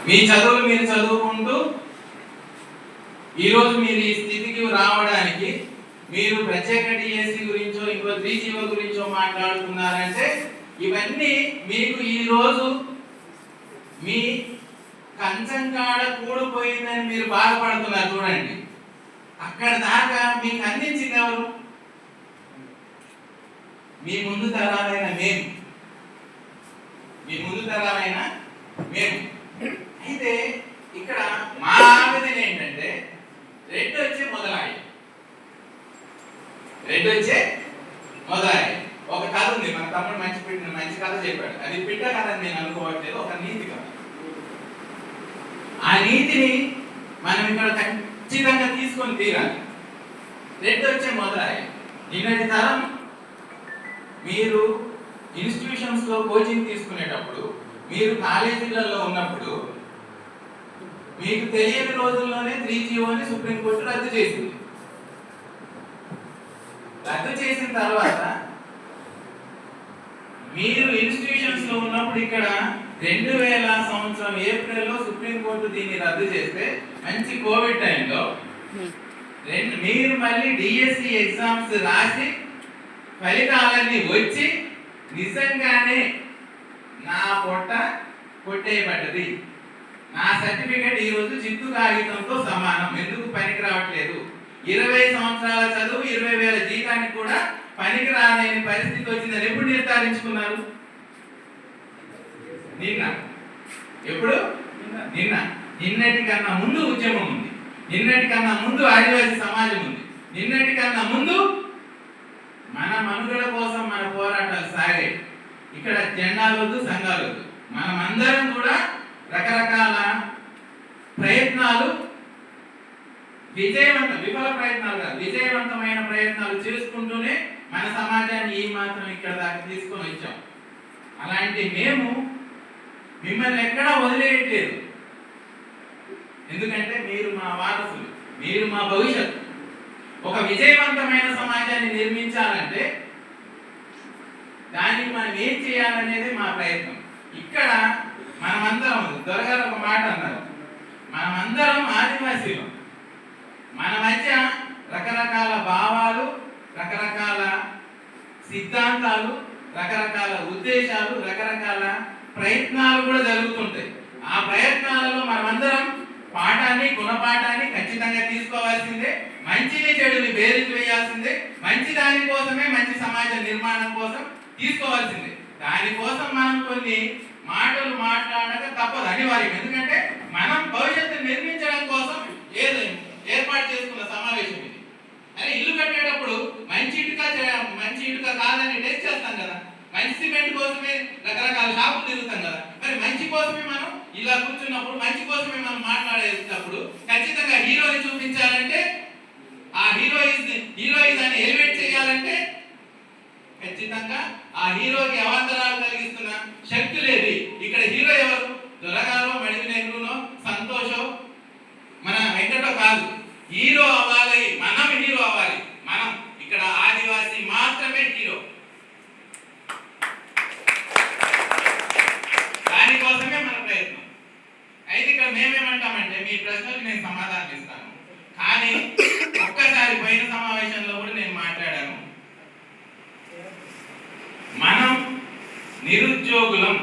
మీ చదువులు మీరు చదువుకుంటూ ఈరోజు మీరు ఈ స్థితికి రావడానికి మీరు ప్రత్యేక డిఎస్సి గురించో ఇంకో 3GO గురించో మాట్లాడుతున్నారంటే ఇవన్నీ మీకు ఈరోజు మీ కంచం కాడ కూడిపోయిందని మీరు బాధపడుతున్నారు. చూడండి, అక్కడ దాకా మీకు అందించింది ఎవరు? మీ ముందు తరాలైన మేము, మీ ముందు తరాలైన మేము. అయితే ఇక్కడ మా ఆవేదన ఏంటంటే రెడ్డి వచ్చే మొదలాయి, రెడ్డి వచ్చే మొదలాయి. ఒక కథ ఉంది, మన తమ్ముడు మంచి కథ చెప్పాడు. అది పిట్ట కథ అని నేను అనుకోవట్లేదు, ఒక నీతి కథ. ఆ నీతిని మనం ఇక్కడ ఖచ్చితంగా తీసుకొని తీరాలి. రెడ్డి వచ్చే మొదలాయి. నిన్నటి తరం మీరు ఇన్స్టిట్యూషన్స్ లో కోచింగ్ తీసుకునేటప్పుడు, మీరు కాలేజీలలో ఉన్నప్పుడు మీకు తెలియని రోజుల్లోనే 3GOని సుప్రీంకోర్టు రద్దు చేసింది. రద్దు చేసిన తర్వాత మీరు ఇన్స్టిట్యూషన్స్ లో ఉన్నప్పుడు ఇక్కడ 2000 సంవత్సరం ఏప్రిల్లో సుప్రీంకోర్టు దీన్ని రద్దు చేస్తే మంచి కోవిడ్ టైంలో మీరు మళ్ళీ డిఎస్సి ఎగ్జామ్స్ రాసి ఫలితాలన్నీ వచ్చి నిజంగానే నా పొట్ట కొట్టేయబడ్డది, నా సర్టిఫికెట్ ఈరోజు చిత్తు కాగితంతో సమానం, ఎందుకు పనికి రావట్లేదు, 20 సంవత్సరాల చదువు 20,000 జీతానికి కూడా పనికి రాలేని పరిస్థితి వచ్చిందని ఎప్పుడు నిర్ధారించుకున్నారు? నిన్న. ఎప్పుడు? నిన్నటి కన్నా ముందు ఉద్యమం ఉంది, నిన్నటి కన్నా ముందు ఆదివాసీ సమాజం ఉంది, నిన్నటి కన్నా ముందు మన మనుగడ కోసం మన పోరాటాలు సాగాయి. ఇక్కడ జెండాలు వద్దు, సంఘాలు వద్దు, మనమందరం కూడా రకరకాల ప్రయత్నాలు విఫల ప్రయత్నాలు కాదు, విజయవంతమైన ప్రయత్నాలు చేసుకుంటూనే మన సమాజాన్ని ఈ మాత్రం ఇక్కడ దాకా తీసుకొని వచ్చాం. అలాంటి మేము మిమ్మల్ని ఎక్కడా వదిలేయట్లేదు. ఎందుకంటే మీరు మా వారసులు, మీరు మా భవిష్యత్తు. ఒక విజయవంతమైన సమాజాన్ని నిర్మించాలంటే దానికి మనం ఏం చేయాలనేది మా ప్రయత్నం. ఇక్కడ మనమందరం, దొరగారు ఒక మాట అన్నారు, మనమందరం ఆదివాసీలు, మన మధ్య రకరకాల భావాలు, రకరకాల సిద్ధాంతాలు, రకరకాల ఉద్దేశాలు, రకరకాల ప్రయత్నాలు కూడా జరుగుతుంటాయి. ఆ ప్రయత్నాలలో మనమందరం పాఠాన్ని, గుణపాఠాన్ని ఖచ్చితంగా తీసుకోవాల్సిందే, మంచిని చెడుని బేరీజు వేయాల్సిందే, మంచి దాని కోసమే, మంచి సమాజ నిర్మాణం కోసం తీసుకోవాల్సిందే. దానికోసం మనం కొన్ని మాటలు మాట్లాడక తప్పదు, అనివార్యం. ఎందుకంటే మనం భవిష్యత్తు నిర్మించడం కోసం ఏర్పాటు చేసుకున్న సమావేశం ఇది. అరే ఇల్లు కట్టేటప్పుడు మంచి ఇటుక కాదని టెస్ట్ చేస్తాం కదా, మంచి సిమెంట్ కోసమే రకరకాల షాపులు తిరుగుతాం కదా. మరి మంచి కోసమే మనం ఇలా కూర్చున్నప్పుడు, మంచి కోసమే మనం మాట్లాడేటప్పుడు ఖచ్చితంగా హీరోని చూపించాలంటే, ఆ హీరోయిజాన్ని ఎలివేట్ చేయాలంటే ఖచ్చితంగా ఆ హీరోకి అవాంతరాలు కలిగిస్తున్న శక్తి లేదు. ఇక్కడ హీరో ఎవరు? దొరగారో, మడివినేరునో, సంతోషో, మన వెంకటో కాదు. హీరో అవ్వాలి, మనం హీరో అవ్వాలి. మనం ఇక్కడ ఆదివాసీ మాత్రమే హీరో. దానికోసమే మన ప్రయత్నం. అయితే ఇక్కడ మేమేమంటామంటే, మీ ప్రశ్నలకు నేను సమాధానం ఇస్తాను, కానీ ఒక్కసారి పోయిన సమావేశంలో కూడా నేను మాట్లాడాను, మనం నిరుద్యోగులం,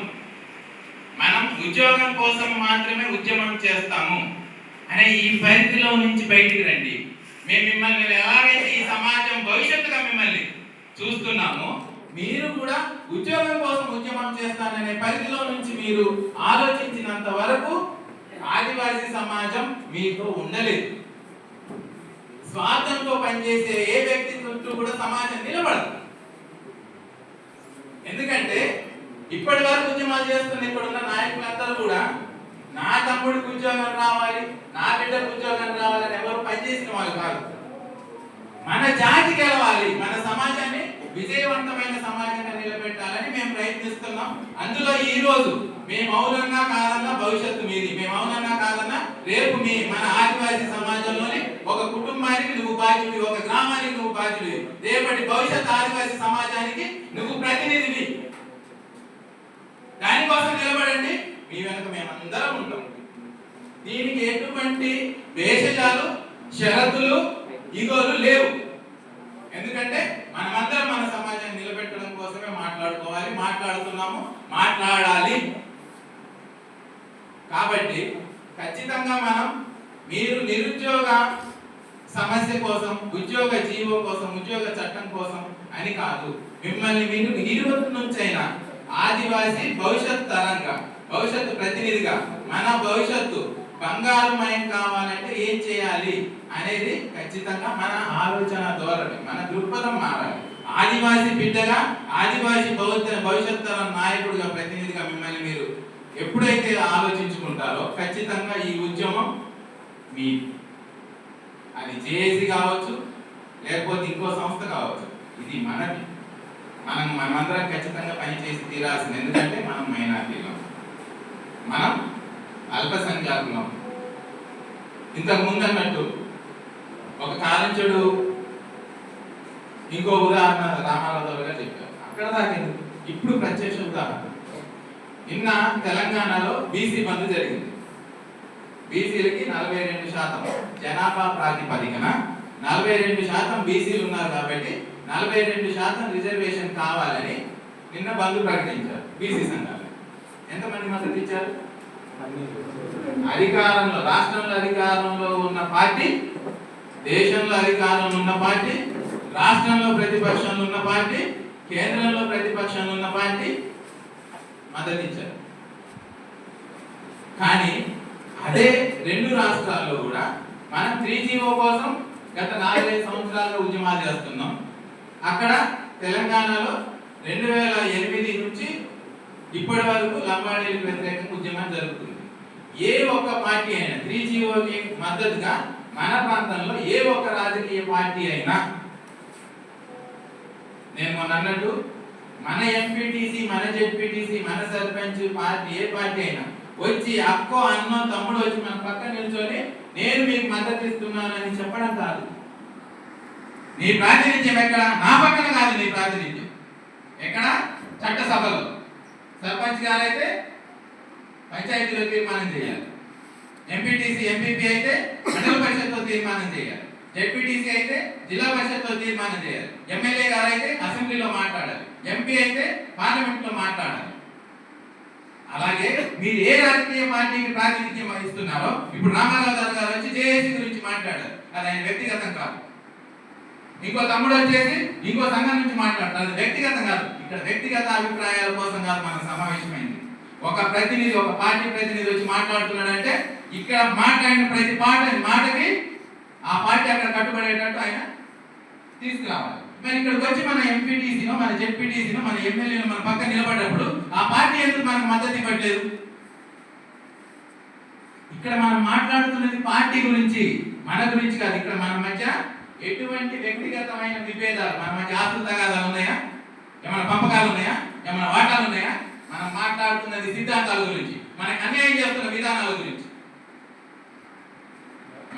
మనం ఉద్యోగం కోసం మాత్రమే ఉద్యమం చేస్తాము అనే ఈ పరిధిలో నుంచి బయటికి రండి. మేము మిమ్మల్ని ఎలాగైతే ఈ సమాజం భవిష్యత్తుగా మిమ్మల్ని చూస్తున్నామో, మీరు కూడా ఉద్యోగం కోసం ఉద్యమం చేస్తాననే పరిధిలో నుంచి మీరు ఆలోచించినంత వరకు ఆదివాసీ సమాజం మీతో ఉండలేదు. స్వార్థంతో పనిచేసే ఏ వ్యక్తి చుట్టూ కూడా సమాజం నిలబడదు. ఎందుకంటే ఇప్పటి వరకు ఉద్యమాలు చేస్తున్న ఇప్పుడున్న నాయకులందరూ కూడా నా తమ్ముడికి ఉద్యోగం రావాలి, నా బిడ్డకు ఉద్యోగం రావాలని ఎవరు పనిచేసిన వాళ్ళు కాదు. మన జాతి గెలవాలి, మన సమాజాన్ని విజయవంతమైన సమాజంగా నిలబెట్టాలని మేము ప్రయత్నిస్తున్నాం. అందులో ఈ రోజు మేము అవునన్నా కాదన్నా భవిష్యత్తు మీది, మేము అవునన్నా కాదన్నా రేపు మన ఆదివాసీ సమాజంలోని ఒక కుటుంబానికి నువ్వు బాధ్యుడివి, ఒక గ్రామానికి నువ్వు బాధ్యుడివి, రేపటి భవిష్యత్ ఆదివాసీ సమాజానికి నువ్వు ప్రతినిధివి. దానికోసం నిలబడండి, మీ వెనుక మేమందరం ఉంటాం. దీనికి ఎటువంటి భేషజాలు, షరతులు, ఇగోలు లేవు. ఎందుకంటే మనమందరం మన సమాజాన్ని నిలబెట్టడం కోసమే మాట్లాడుకోవాలి, మాట్లాడుతున్నాము, మాట్లాడాలి. కాబట్టి ఖచ్చితంగా మనం మీరు నిరుద్యోగ సమస్య కోసం, ఉద్యోగ జీవో కోసం, ఉద్యోగ చట్టం కోసం అని కాదు, మిమ్మల్ని మీరు ఈ రోజు నుంచైనా ఆదివాసీ భవిష్యత్ తరంగా, భవిష్యత్తు ప్రతినిధిగా, మన భవిష్యత్తు బంగారుమయం కావాలంటే ఏం చేయాలి అనేది ఖచ్చితంగా మన ఆలోచన ధోరణి, మన దృక్పథం మారాలి. ఆదివాసీ బిడ్డగా, ఆదివాసీ భవిష్యత్ తరం నాయకుడిగా, ప్రతినిధిగా మిమ్మల్ని మీరు ఎప్పుడైతే ఆలోచించుకుంటారో ఖచ్చితంగా ఈ ఉద్యమం మీ, అది జేఏసీ కావచ్చు, లేకపోతే ఇంకో సంస్థ కావచ్చు, ఇది మనది. మనమందరం ఖచ్చితంగా పనిచేసి తీరాల్సింది. ఎందుకంటే మనం మైనారిటీలో, మనం అల్పసంఖ్యాకులం. ఇంతకు ముందు అన్నట్టు ఒక కాలంచెడు ఇంకో ఉదాహరణ రామారావు గారు చెప్పారు. అక్కడ దాకా ఇప్పుడు ప్రత్యక్ష ఉదాహరణ. నిన్న తెలంగాణలో బీసీ బంద్ జరిగింది. బీసీలకి 42% జనాభా ప్రాతిపదికన 42% బీసీలు ఉన్నారు కాబట్టి 42% రిజర్వేషన్ కావాలని నిన్న బంద్ ప్రకటించారు బీసీ సంఘాలు. ఎంతమంది మద్దతు ఇచ్చారు? అధికారంలో, రాష్ట్రంలో అధికారంలో ఉన్న పార్టీ, దేశంలో అధికారంలో ఉన్న పార్టీ, రాష్ట్రంలో ప్రతిపక్షంలో ఉన్న పార్టీ, కేంద్రంలో ప్రతిపక్షంలో ఉన్న పార్టీ మద్దతు ఇచ్చారు. కానీ అదే రెండు రాష్ట్రాల్లో కూడా మనం 3GO కోసం గత 4-5 సంవత్సరాలుగా ఉద్యమాలు చేస్తున్నాం. అక్కడ తెలంగాణలో 2008 నుంచి ఇప్పటి వరకు లంబాడీలకు వ్యతిరేకంగా ఉద్యమం జరుగుతుంది. ఏ ఒక్క పార్టీ అయినా 3GOకి మద్దతుగా మన ప్రాంతంలో ఏ ఒక్క రాజకీయ పార్టీ అయినా, నేను మొన్న అన్నట్టు మన ఎంపీటీసీ, మన జెడ్పీటీసీ, మన సర్పంచ్ పార్టీ, ఏ పార్టీ అయినా వచ్చి అక్కో, అన్నో, తమ్ముడు వచ్చి మన పక్కన నిల్చొని నేను మీకు మద్దతు ఇస్తున్నానని చెప్పడం కాదు. నీ ప్రాతినిధ్యం ఎక్కడ? నా పక్కన కాదు. నీ ప్రాతినిధ్యం ఎక్కడ? చట్టసభలో. సర్పంచ్ గారైతే పంచాయతీలో తీర్మానం చేయాలి, ఎంపీటీసీ, ఎంపీపీ అయితే మండల పరిషత్లో తీర్మానం చేయాలి, జెడ్పీటీసీ అయితే జిల్లా పరిషత్లో తీర్మానం చేయాలి, ఎమ్మెల్యే గారైతే అసెంబ్లీలో మాట్లాడాలి, ఎంపీ అయితే పార్లమెంట్లో మాట్లాడాలి. అలాగే మీరు ఏ రాజకీయ పార్టీకి ప్రాతినిధ్యం వహిస్తున్నారో, ఇప్పుడు రామారావు గారు వచ్చి జేఏసీ గురించి మాట్లాడారు, అది ఆయన వ్యక్తిగతం కాదు. ఇంకో తమ్ముడు వచ్చేసి ఇంకో సంఘం నుంచి మాట్లాడతారు, అది వ్యక్తిగతం కాదు. ఇక్కడ వ్యక్తిగత అభిప్రాయాల కోసం కాదు మన సమావేశమైంది. ఒక ప్రతినిధి, ఒక పార్టీ ప్రతినిధి వచ్చి మాట్లాడుతున్నాడంటే ఇక్కడ మాట్లాడిన ప్రతి మాటకి ఆ పార్టీ అక్కడ కట్టుబడేటట్టు ఆయన తీసుకురావాలి. మరి ఇక్కడికి వచ్చి మన ఎంపీటీసీనో, మన జెడ్పీటీసీనో, మన ఎమ్మెల్యేనో మన పక్కన నిలబడ్డప్పుడు ఆ పార్టీ ఎందుకు మనకు మద్దతు ఇవ్వట్లేదు? ఇక్కడ మనం మాట్లాడుతున్నది పార్టీ గురించి, మన గురించి కాదు. ఇక్కడ మన మధ్య ఎటువంటి వ్యక్తిగతమైన విభేదాలు, మన మధ్య ఆస్తుల తగాదాలు ఉన్నాయా, ఏమైనా పంపకాలు ఉన్నాయా, ఏమైనా వాటాలు ఉన్నాయా? మనం మాట్లాడుతున్నది సిద్ధాంతాల గురించి, మనకు అన్యాయం చేస్తున్న విధానాల గురించి,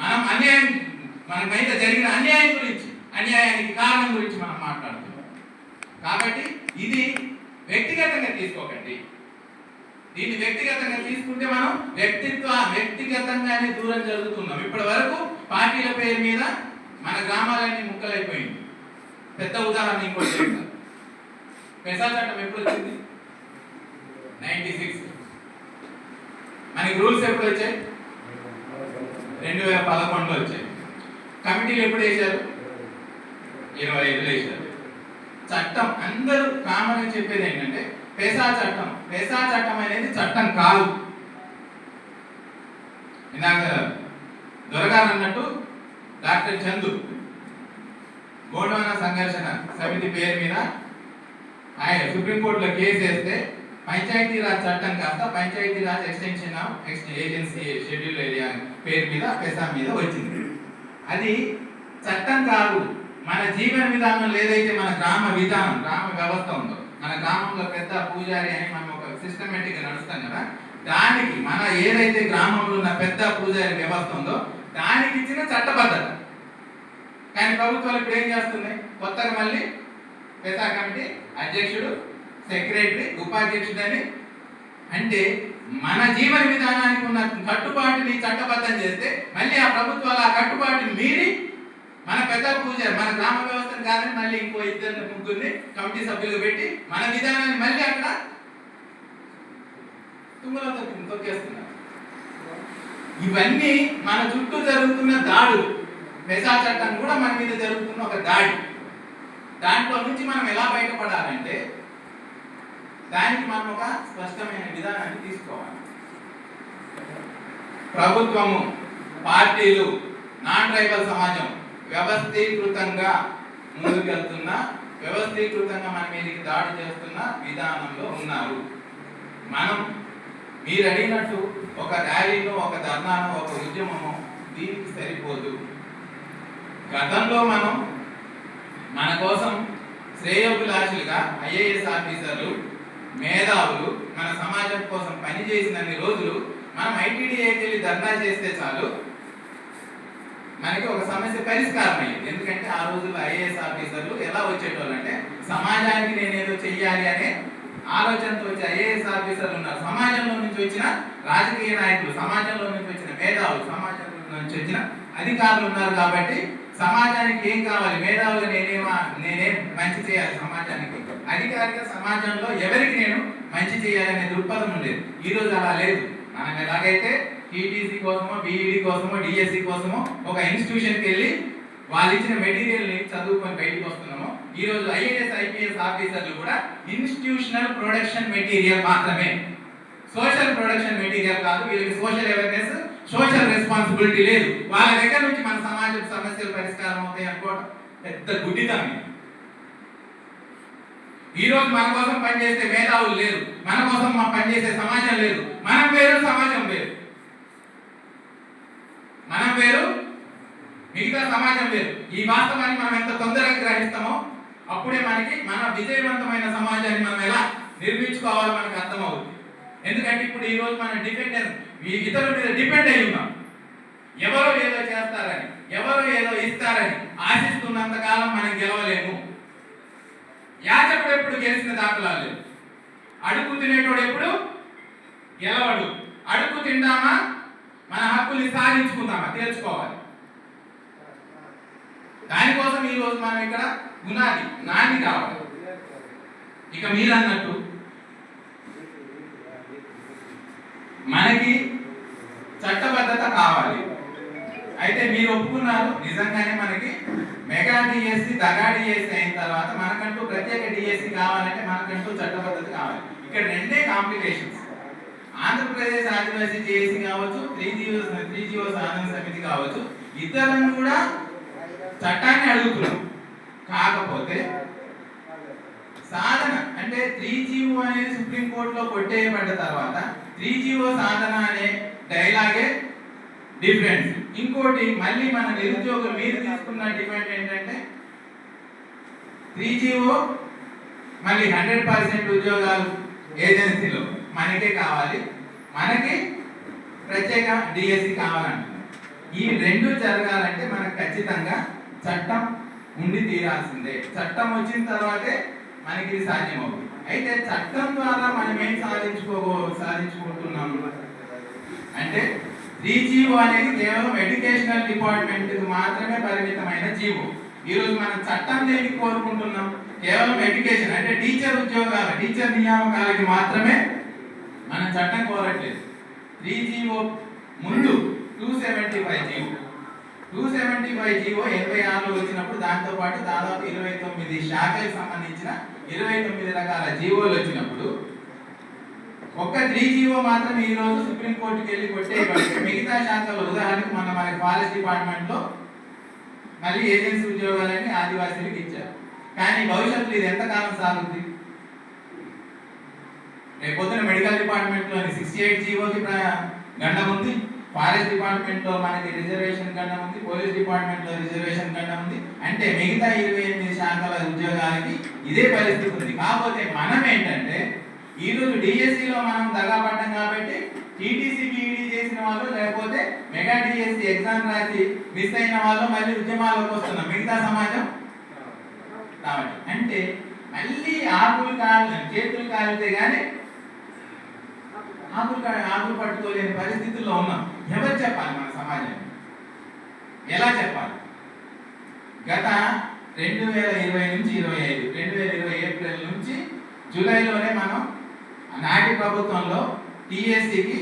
మనం అన్యాయం, మన మీద జరిగిన అన్యాయం గురించి, అన్యాయానికి కారణం గురించి మనం మాట్లాడుతున్నాం. కాబట్టి ఇది వ్యక్తిగతంగా తీసుకోకండి. దీన్ని వ్యక్తిగతంగా తీసుకుంటే మనం వ్యక్తిగతంగానే దూరం జరుగుతున్నాం. ఇప్పటి వరకు పార్టీల పేరు మీద మన గ్రామాలన్నీ ముక్కలైపోయింది. పెద్ద ఉదాహరణ ఇంకోటి చెప్తాను. పెసా చట్టం ఎప్పుడు వచ్చింది? 96. మనకి రూల్స్ ఎప్పుడు వచ్చాయి? 2011లో వచ్చాయి. కమిటీలు ఎప్పుడు వేశారు? 25లో వేశారు. చట్టం అందరూ కామన్ చెప్పేది ఏంటంటే పెసా చట్టం. పెసా చట్టం అనేది చట్టం కాదు. ఇందాక దొరగారు అన్నట్టు డాక్టర్ చందు గోండవాన సంఘర్షణ సమితి పేరు మీద ఆయన సుప్రీంకోర్టులో కేసు వేస్తే పంచాయతీరాజ్ చట్టం కాస్త Panchayati Raj extension of agency schedule area పేరు మీద పెసా మీద వచ్చింది. అది చట్టం కాదు. మన జీవన విధానంలో ఏదైతే మన గ్రామ విధానం, గ్రామ వ్యవస్థ ఉందో, మన గ్రామంలో పెద్ద పూజారి అని మనం ఒక సిస్టమేటిక్ గా నడుస్తాం కదా, దానికి మన ఏదైతే గ్రామంలో ఉన్న పెద్ద పూజారి వ్యవస్థ ఉందో దానికి ఇచ్చిన చట్టబద్ధత. కానీ ప్రభుత్వాలు ఇప్పుడు ఏం చేస్తుంది? కొత్తగా మళ్ళీ పెసా కమిటీ అధ్యక్షుడు, సెక్రటరీ, ఉపాధ్యక్షుడు అని, అంటే మన జీవన విధానానికి ఉన్న కట్టుబాటుని చట్టబద్ధం చేస్తే మళ్ళీ ఆ ప్రభుత్వాలు ఆ కట్టుబాటుని మీరి మన పెద్దల పూజ మన గ్రామ వ్యవస్థను కాదని మళ్ళీ ఇంకో ఇద్దరు ముగ్గురిని కమిటీ సభ్యులు పెట్టి మన విధానాన్ని మళ్ళీ అక్కడ తుంగలో తొక్కేస్తున్నారు. ఇవన్నీ మన చుట్టూ జరుగుతున్న దాడులు. మెసా చట్టం కూడా మన మీద జరుగుతున్న ఒక దాడి. దాంట్లో నుంచి మనం ఎలా బయటపడాలంటే దానికి మనం ఒక స్పష్టమైన విధానాన్ని తీసుకోవాలి. ప్రభుత్వము, పార్టీలు, నాన్ ట్రైబల్ సమాజం వ్యవస్థీకృతంగా ముందుకెళ్తున్న, వ్యవస్థీకృతంగా మన మీదకి దాడి చేస్తున్న విధానంలో ఉన్నారు. మనం మీరు అడిగినట్టు ఒక ర్యాలీలో, ఒక ధర్నాను, ఒక ఉద్యమము దీనికి సరిపోదు. గతంలో మనం మన కోసం శ్రేయోభిలాషులుగా ఐఏఎస్ ఆఫీసర్లు, మేధావులు మన సమాజం కోసం పనిచేసినన్ని రోజులు మనం ఐటీడీఏకి వెళ్ళి ధర్నా చేస్తే చాలు మనకి ఒక సమస్య పరిష్కారం అయ్యింది. ఎందుకంటే ఆ రోజుల్లో ఐఏఎస్ ఆఫీసర్లు ఎలా వచ్చేటోళ్ళు అంటే సమాజానికి నేనేదో చెయ్యాలి అనే ఆలోచనతో వచ్చే ఐఏఎస్ ఆఫీసర్లు ఉన్నారు. సమాజంలో నుంచి వచ్చిన రాజకీయ నాయకులు, సమాజంలో నుంచి వచ్చిన మేధావులు, సమాజంలో నుంచి వచ్చిన అధికారులు ఉన్నారు. కాబట్టి సమాజానికి ఏం కావాలి, మేధావులు నేనేం మంచి చేయాలి సమాజానికి, అధికారిక సమాజంలో ఎవరికి నేను మంచి చేయాలనే దృక్పథం ఉండేది. ఈ రోజు అలా లేదు. మనం ఎలాగైతే టీటీసీ కోసమో, బీఈడి కోసమో, డిఎస్సి కోసమో ఒక ఇన్స్టిట్యూషన్కి వెళ్ళి వాళ్ళు ఇచ్చిన మెటీరియల్ని చదువుకొని బయటకు వస్తున్నామో, ఈ రోజు ఐఏఎస్ ఐపీఎస్ ఆఫీసర్లు కూడా ఇన్స్టిట్యూషనల్ ప్రొడక్షన్ మెటీరియల్ మాత్రమే, సోషల్ ప్రొడక్షన్ మెటీరియల్ కాదు. వీళ్ళకి సోషల్ అవేర్నెస్, సోషల్ రెస్పాన్సిబిలిటీ లేదు. వాళ్ళ దగ్గర నుంచి మన సమాజం సమస్యలు పరిష్కారం అవుతాయి అనుకోవడం పెద్ద గుడ్డితనం. ఈ రోజు మన కోసం పనిచేసే మేధావులు లేరు, మన కోసం పనిచేసే సమాజం లేదు. మనం వేరు, సమాజం వేరు. మనం వేరు, మిగతా సమాజం వేరు. ఈ వాస్తవాన్ని మనం ఎంత తొందరగా గ్రహిస్తామో అప్పుడే మనకి మన విజయవంతమైన సమాజాన్ని మనం ఎలా నిర్మించుకోవాలో మనకు అర్థమవుతుంది. ఎందుకంటే ఇప్పుడు ఈ రోజు మనం ఇతరుల మీద డిపెండ్ అయి ఉన్నాం. ఎవరో ఏదో చేస్తారని, ఎవరో ఏదో ఇస్తారని ఆశిస్తున్నంత కాలం మనం గెలవలేము. యాచకుడు ఎప్పుడు గెలిచిన దాఖలాలు లేవు. అడుగు తినేటోడు ఎప్పుడు గెలవడు. అడుగు తిందామా, మన హక్కుల్ని సాధించుకుందామా తెలుసుకోవాలి. దానికోసం ఈ రోజు మనం ఇక్కడ నాంది కావాలి. ఇక మీరు అన్నట్టు మనకి చట్టబద్ధత కావాలి. అయితే మీరు ఒప్పుకున్నారు, నిజంగానే మనకి మెగా డిఎస్సి, దగా డిఎస్సి అయిన తర్వాత మనకంటూ ప్రత్యేక డిఎస్సి కావాలంటే మనకంటూ చట్టబద్ధత కావాలి. ఇక్కడ రెండే కాంప్లికేషన్స్. ఆంధ్రప్రదేశ్ ఆదివాసీ జేఏసీ కావచ్చు, 3GO సాధన సమితి కావచ్చు, ఇతరులను కూడా చట్టాన్ని అడుగుతున్నాం. కాకపోతే సాధన అంటే 3GO అనేది సుప్రీంకోర్టులో కొట్టేయబడ్డ తర్వాత 3GO సాధన అనే డైలాగే డిఫరెన్స్. ఇంకోటి మళ్ళీ మన నిరుద్యోగులు మీరు తీసుకున్న డిమాండ్ ఏంటంటే 3GO మళ్ళీ 100% ఉద్యోగాలు ఏజెన్సీలో మనకే కావాలి, మనకి ప్రత్యేక డిఎస్సి కావాలంటున్నారు. ఈ రెండు జరగాలంటే మనకు ఖచ్చితంగా చట్టం ఉండి తీరాల్సిందే. చట్టం వచ్చిన తర్వాతే మనకి ఇది సాధ్యమవుతుంది. అయితే చట్టం ద్వారా మనం ఏం సాధించుకుంటున్నాము అంటే 3GO అనేది కేవలం ఎడ్యుకేషనల్ డిపార్ట్మెంట్ మాత్రమే పరిమితమైన జీవో. ఈరోజు మనం చట్టం దేనికి కోరుకుంటున్నాం? కేవలం ఎడ్యుకేషన్ అంటే టీచర్ ఉద్యోగాలు, టీచర్ నియామకాలకి మాత్రమే మనం చట్టం కోరట్లేదు. 3GO ముందు 275 జీవో 86లో వచ్చినప్పుడు దాంతో పాటు దాదాపు 29 శాఖలకు సంబంధించిన 29 రకాల జీవోలు వచ్చినప్పుడు ఒక్క 3GO మాత్రం ఈ రోజు సుప్రీంకోర్టుకి వెళ్ళి కొట్టేయబడితే మిగతా శాఖలు, ఉదాహరణకు మనకి ఫారెస్ట్ డిపార్ట్మెంట్ లో మళ్ళీ ఏజెన్సీ ఉద్యోగాలన్నీ ఆదివాసీలకు ఇచ్చారు. కానీ భవిష్యత్తులో ఇది ఎంతకాలం సాగుతుంది? రేపొద్దున మెడికల్ డిపార్ట్మెంట్ లోని 68 జీవోకి గండం ఉంది, ఫారెస్ట్ డిపార్ట్మెంట్ లో మనకి రిజర్వేషన్ గండం ఉంది, పోలీస్ డిపార్ట్మెంట్ లో రిజర్వేషన్ గండం ఉంది. అంటే మిగతా 28 శాఖల ఉద్యోగాలకి ఇదే పరిస్థితి ఉంది. కాకపోతే మనం ఏంటంటే ఈ రోజు డిఎస్సిలో మనం దగాపడ్డాం కాబట్టి టీటీసీ బీఈడి చేసిన వాళ్ళు, లేకపోతే మెగా డిఎస్సి ఎగ్జామ్ రాసి మిస్ అయిన వాళ్ళు మళ్ళీ ఉద్యమాలకు వస్తున్నాం. మిగతా సమాజం కాబట్టి అంటే మళ్ళీ ఆకులు కాళ్ళు చేతులు కాలితే కానీ ఆకులు పట్టుకోలేని పరిస్థితుల్లో ఉన్నాం. ఎవరు చెప్పాలి మన సమాజాన్ని? ఎలా చెప్పాలి? గత 2020 నుంచి 25 2020 ఏప్రిల్ నుంచి జూలైలోనే మనం నాటి ప్రభుత్వంలో టీఎస్సీకి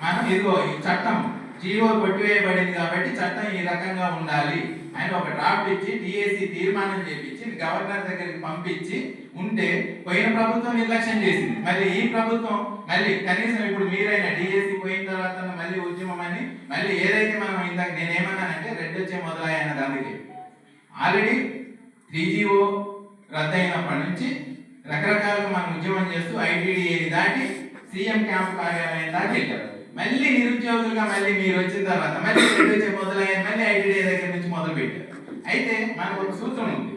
మనం ఇదిగో ఈ చట్టం జీవో కొట్టివేయబడింది కాబట్టి చట్టం ఈ రకంగా ఉండాలి అని ఒక డ్రాఫ్ట్ ఇచ్చి టీఎస్సీ తీర్మానం చేపించి గవర్నర్ దగ్గరికి పంపించి ఉంటే పోయిన ప్రభుత్వం నిర్లక్ష్యం చేసింది. మళ్ళీ ఈ ప్రభుత్వం మళ్ళీ కనీసం ఇప్పుడు మీరైనా టీఎస్సీ పోయిన తర్వాత మళ్ళీ ఉద్యమం అని మళ్ళీ ఏదైతే మనం ఇందాక నేనేమన్నానంటే రెడ్ వచ్చే మొదలయ్యాను. అందుకే ఆల్రెడీ 3GO రద్దయినప్పటి నుంచి రకరకాలుగా మనం ఉద్యమం చేస్తూ ఐటీడీఏ దాటి సీఎం క్యాంప్ కార్యాలయం దాటి వెళ్ళారు. మళ్ళీ నిరుద్యోగులుగా మళ్ళీ మీరు వచ్చిన తర్వాత మళ్ళీ రెడ్ వచ్చే మొదలయ్యాను, మళ్ళీ ఐటీడీఏ దగ్గర నుంచి మొదలు పెట్టారు. అయితే మనకు ఒక సూత్రం ఉంది.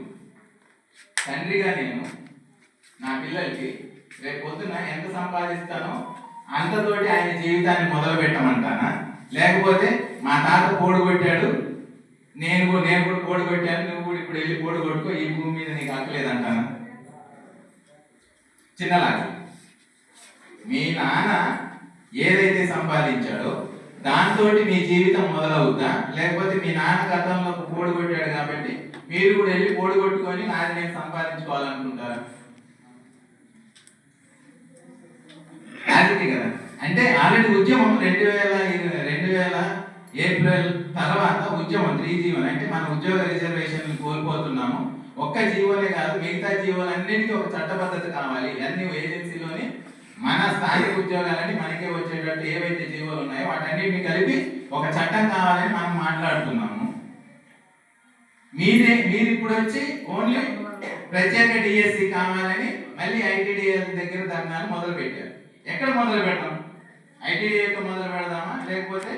తండ్రిగా నేను నా పిల్లలకి రేపు పొద్దున ఎంత సంపాదిస్తానో అంతతోటి ఆయన జీవితాన్ని మొదలు పెట్టమంటానా, లేకపోతే మా తాత కోడి కొట్టాడు నేను కూడా కోడి కొట్టాను నువ్వు కూడా ఇప్పుడు వెళ్ళి కోడి కొట్టుకో, ఈ భూమి మీద నీకు హక్కలేదంటానా? చిన్నలాగా మీ నాన్న ఏదైతే సంపాదించాడో దాంతో మీ జీవితం మొదలవుద్దా, లేకపోతే మీ నాన్న గతంలో కోడి కొట్టాడు కాబట్టి మీరు కూడా వెళ్ళి కోడి కొట్టుకొని నాది నేను సంపాదించుకోవాలనుకుంటారా? అది కదా. అంటే ఆల్రెడీ ఉద్యమం 2000 ఏప్రిల్ తర్వాత ఉద్యమం 3G1 అంటే మన ఉద్యోగ రిజర్వేషన్లు కోల్పోతున్నాము. ఒక్క జీవోనే కాదు మిగతా జీవోలన్నిటికీ ఒక చట్టబద్ధత కావాలి. అన్ని ఏజెన్సీలోని మన స్థానిక ఉద్యోగాలని మనకే వచ్చేటట్టు ఏవైతే జీవోలు ఉన్నాయో వాటన్నిటిని కలిపి ఒక చట్టం కావాలని మనం మాట్లాడుతున్నాము. మీరు ఇప్పుడు వచ్చి ఓన్లీ ప్రత్యేక డిఎస్సి కావాలని మళ్ళీ ఐటీడీఏ దగ్గర ధర్నాలు మొదలు పెట్టారు. ఎక్కడ మొదలు పెడతాం? ఐటీడీఏతో మొదలు పెడదామా, లేకపోతే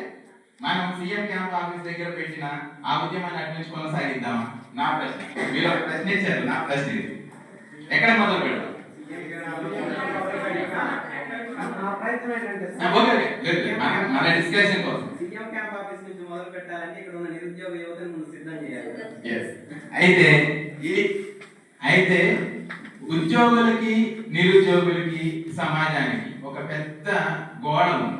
మనం సీఎం క్యాంప్ ఆఫీస్ దగ్గర పెట్టిన ఆ ఉద్యమాన్ని అడ్మించి కొనసాగిద్దామా? నా ప్రశ్న. మీరు ఒక ప్రశ్నించారు, నా ప్రశ్న ఇది. ఎక్కడ మొదలు పెడతాం? మన డిస్కషన్ కోసం సీఎం క్యాంప్ ఆఫీస్ నుంచి మొదలు పెట్టాలంటే ఇక్కడ ఉన్న నిరుద్యోగ యువతను ముందు సిద్ధం చేయాలి. అయితే ఉద్యోగులకి నిరుద్యోగులకి సమాజానికి ఒక పెద్ద గోడ ఉంది.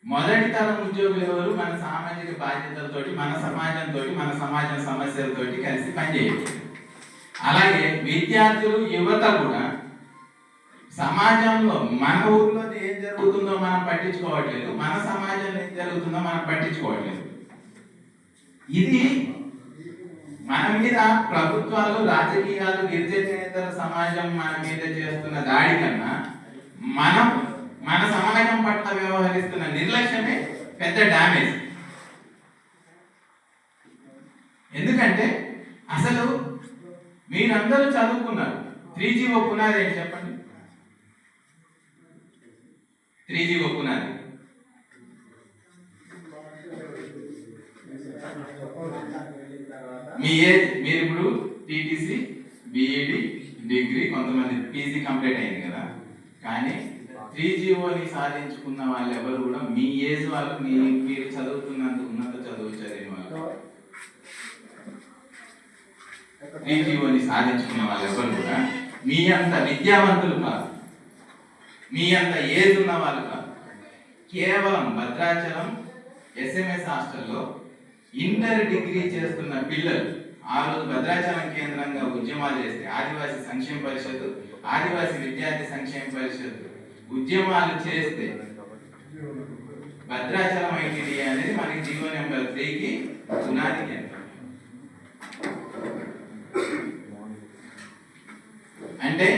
మొదటి తరం ఉద్యోగులు ఎవరు? మన సామాజిక బాధ్యతలతోటి మన సమాజంతో మన సమాజం సమస్యలతోటి కలిసి పనిచేయచ్చు. అలాగే విద్యార్థులు యువత కూడా సమాజంలో మన ఊర్లో ఏం జరుగుతుందో మనం పట్టించుకోవట్లేదు, మన సమాజంలో ఏం జరుగుతుందో మనం పట్టించుకోవట్లేదు. ఇది మన మీద ప్రభుత్వాలు రాజకీయాలు గిరిజనేతర సమాజం మన మీద చేస్తున్న దాడి కన్నా మనం మన సమాజం పట్ల వ్యవహరిస్తున్న నిర్లక్ష్యమే పెద్ద డ్యామేజ్. ఎందుకంటే అసలు మీరందరూ చదువుకున్నారు. 3GO పునాది ఏంటి చెప్పండి? 3GO పునాది మీరు ఇప్పుడు టీటీసీ బీఈడి డిగ్రీ కొంతమంది పీజీ కంప్లీట్ అయింది కదా, కానీ 3GOని సాధించుకున్న వాళ్ళు ఎవరు కూడా మీ ఏజ్ వాళ్ళు మీరు చదువుతున్నంత ఉన్నత చదువు చదివిన వాళ్ళు 3GOని సాధించుకున్న వాళ్ళు ఎవరు కూడా మీ అంత విద్యావంతులు కాదు, మీ అంత ఏజ్ ఉన్న వాళ్ళు కాదు. కేవలం భద్రాచలం SMS హాస్టల్లో ఇంటర్ డిగ్రీ చేస్తున్న పిల్లలు ఆ రోజు భద్రాచలం కేంద్రంగా ఉద్యమాలు చేస్తే ఆదివాసీ సంక్షేమ పరిషత్, ఆదివాసీ విద్యార్థి సంక్షేమ పరిషత్ ఉద్యమాలు చేస్తే భద్రాచలం ఐటీడీ అనేది మనకి జీవో నెంబర్ 3కి పునాది కేంద్రం. అంటే